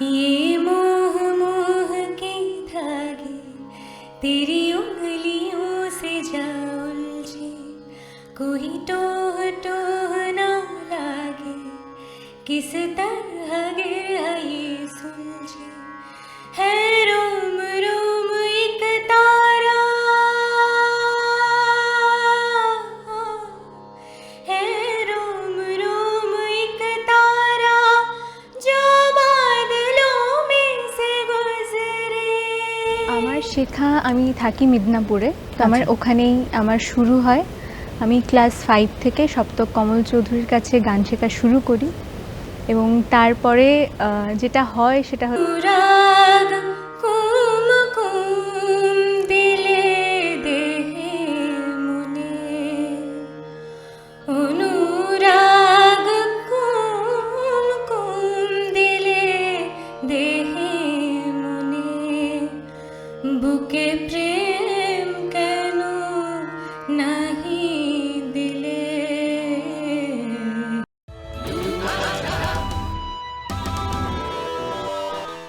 ये मोह मोह के धागे तेरी उंगलियों से जा उलझे, कोई टोह टोह ना लागे, किस तरह गिरा ये सुलझे। है रोम रोम एक तारा, है रोम रोम एक तारा जो बादलों में से गुजरे। আমার শেখা, আমি থাকি মিদনাপুরে, তো আমার ওখানেই আমার শুরু হয়। আমি ক্লাস 5 থেকে সপ্তক কমল চৌধুরীর কাছে গান শেখা শুরু করি এবং তারপরে যেটা হয় সেটা अनुराग कुम कुम दिले देहे मुने, अनुराग कुम कुम दिले देहे मुने, बुके प्रेम केनो नहीं